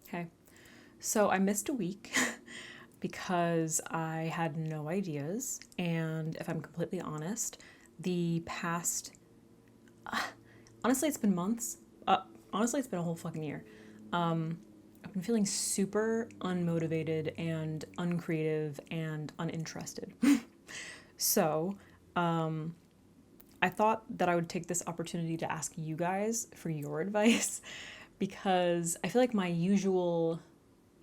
Okay, so I missed a week because I had no ideas, and if I'm completely honest, the past, honestly, it's been months. Honestly, it's been a whole fucking year. I've been feeling super unmotivated and uncreative and uninterested. So, I thought that I would take this opportunity to ask you guys for your advice because I feel like my usual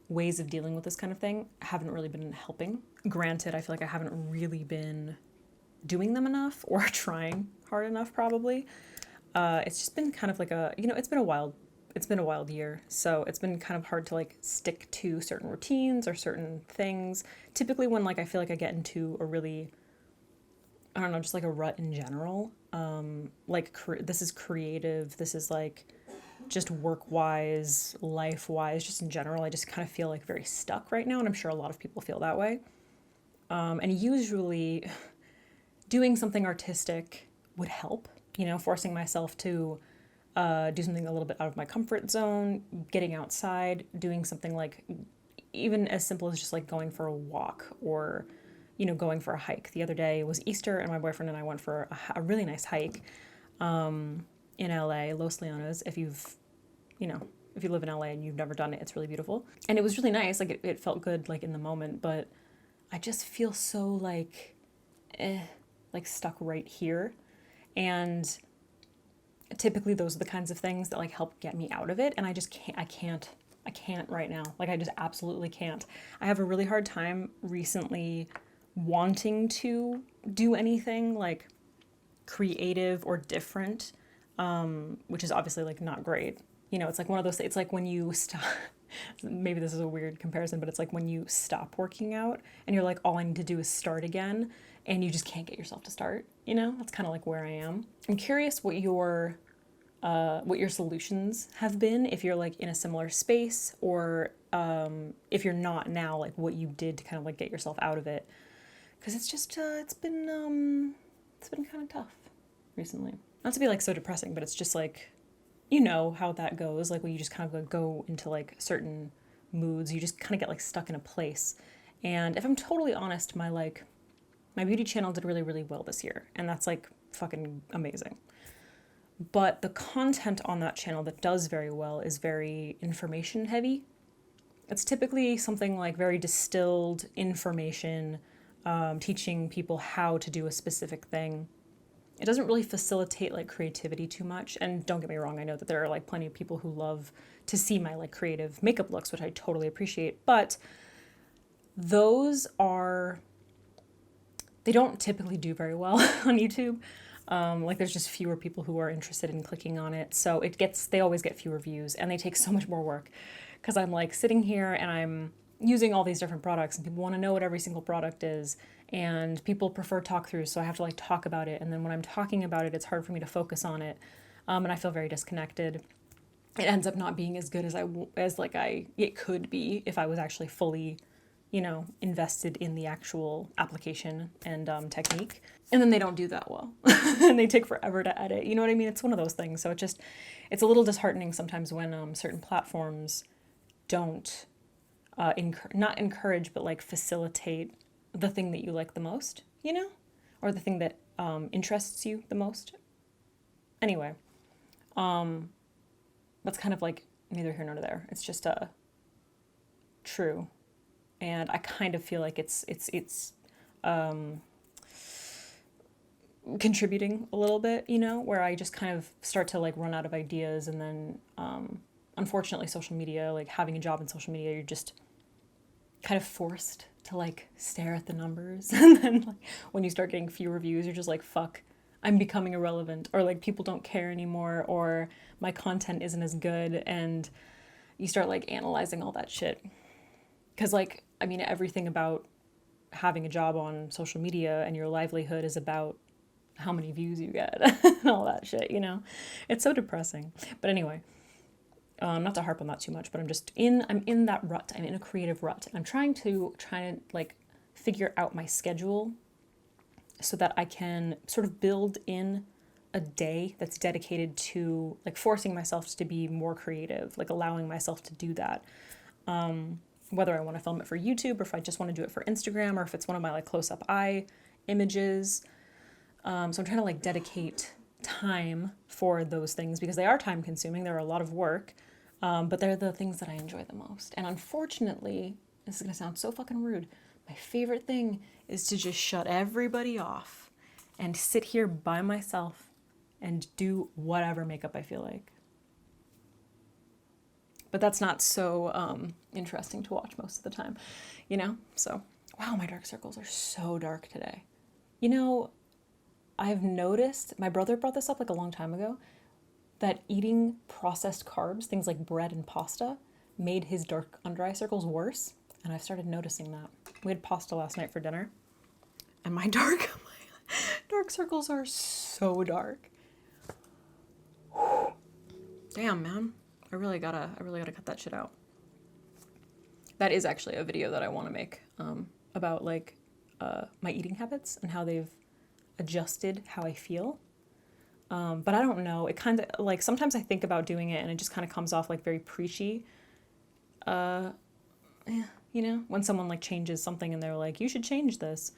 ways of dealing with this kind of thing haven't really been helping. Granted, I feel like I haven't really been doing them enough or trying hard enough, probably. It's just been kind of like it's been a wild year, so it's been kind of hard to like stick to certain routines or certain things. Typically when like I feel like I get into a really, I don't know, just like a rut in general. This is creative, this is like just work wise, life wise, just in general, I just kind of feel like very stuck right now, and I'm sure a lot of people feel that way. And usually doing something artistic would help, forcing myself to do something a little bit out of my comfort zone, getting outside, doing something like even as simple as just like going for a walk or, going for a hike. The other day was Easter, and my boyfriend and I went for a really nice hike in LA, Los Leones. If you live in LA and you've never done it, it's really beautiful. And it was really nice. Like it felt good like in the moment, but I just feel so like stuck right here. And typically those are the kinds of things that like help get me out of it, and I just can't right now. Like I just absolutely can't. I have a really hard time recently wanting to do anything like creative or different, which is obviously like not great. It's like one of those, it's like when you stop, maybe this is a weird comparison, but it's like when you stop working out and you're like, all I need to do is start again, and you just can't get yourself to start. That's kind of like where I am. I'm curious what your solutions have been, if you're like in a similar space, or if you're not now, like what you did to kind of like get yourself out of it, because it's just it's been kind of tough recently. Not to be like so depressing, but it's just like, how that goes, like when you just kind of go into like certain moods, you just kind of get like stuck in a place. And if I'm totally honest, my beauty channel did really, really well this year, and that's like fucking amazing. But the content on that channel that does very well is very information heavy. It's typically something like very distilled information, teaching people how to do a specific thing. It doesn't really facilitate like creativity too much. And don't get me wrong, I know that there are like plenty of people who love to see my like creative makeup looks, which I totally appreciate. But they don't typically do very well on YouTube. Like there's just fewer people who are interested in clicking on it. So they always get fewer views, and they take so much more work because I'm like sitting here and I'm using all these different products, and people want to know what every single product is, and people prefer talk throughs. So I have to like talk about it. And then when I'm talking about it, it's hard for me to focus on it. And I feel very disconnected. It ends up not being as good as it could be if I was actually fully, invested in the actual application and technique. And then they don't do that well. And they take forever to edit. You know what I mean? It's one of those things. So it's a little disheartening sometimes when certain platforms don't not encourage, but like facilitate the thing that you like the most, or the thing that interests you the most. Anyway, that's kind of like neither here nor there. It's just true. And I kind of feel like it's contributing a little bit, where I just kind of start to like run out of ideas. And then unfortunately social media, like having a job in social media, you're just kind of forced to like stare at the numbers. And then like when you start getting fewer views, you're just like, fuck, I'm becoming irrelevant, or like people don't care anymore, or my content isn't as good. And you start like analyzing all that shit. Because like, I mean, everything about having a job on social media and your livelihood is about how many views you get and all that shit, It's so depressing. But anyway, not to harp on that too much, but I'm in that rut. I'm in a creative rut. I'm trying to like figure out my schedule so that I can sort of build in a day that's dedicated to like forcing myself to be more creative, like allowing myself to do that. Whether I want to film it for YouTube or if I just want to do it for Instagram or if it's one of my like close-up eye images. So I'm trying to like dedicate time for those things because they are time consuming. They're a lot of work, but they're the things that I enjoy the most. And unfortunately, this is going to sound so fucking rude, my favorite thing is to just shut everybody off and sit here by myself and do whatever makeup I feel like. But that's not so interesting to watch most of the time, you know? So, wow, my dark circles are so dark today. You know, I've noticed, my brother brought this up like a long time ago, that eating processed carbs, things like bread and pasta, made his dark under eye circles worse. And I've started noticing that. We had pasta last night for dinner, and my dark circles are so dark. Damn, man. I really gotta cut that shit out. That is actually a video that I want to make about like my eating habits and how they've adjusted how I feel. But I don't know. It kind of like sometimes I think about doing it and it just kind of comes off like very preachy. Yeah, you know, when someone like changes something and they're like, you should change this.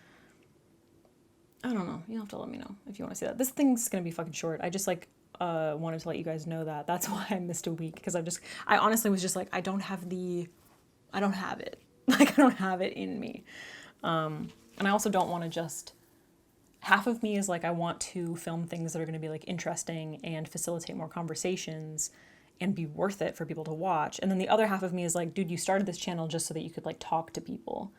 I don't know. You'll have to let me know if you want to see that. This thing's gonna be fucking short. I just like wanted to let you guys know that. That's why I missed a week, because I honestly was just like, I don't have it. Like, I don't have it in me. And I also don't want to just, half of me is like, I want to film things that are going to be like interesting and facilitate more conversations and be worth it for people to watch. And then the other half of me is like, dude, you started this channel just so that you could like talk to people.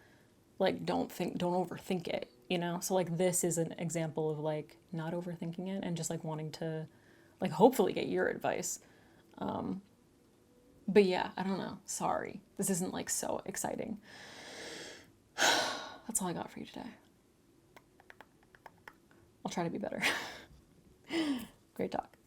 Like, don't overthink it, you know? So like, this is an example of like not overthinking it and just like wanting to like hopefully get your advice. But yeah, I don't know. Sorry. This isn't like so exciting. That's all I got for you today. I'll try to be better. Great talk.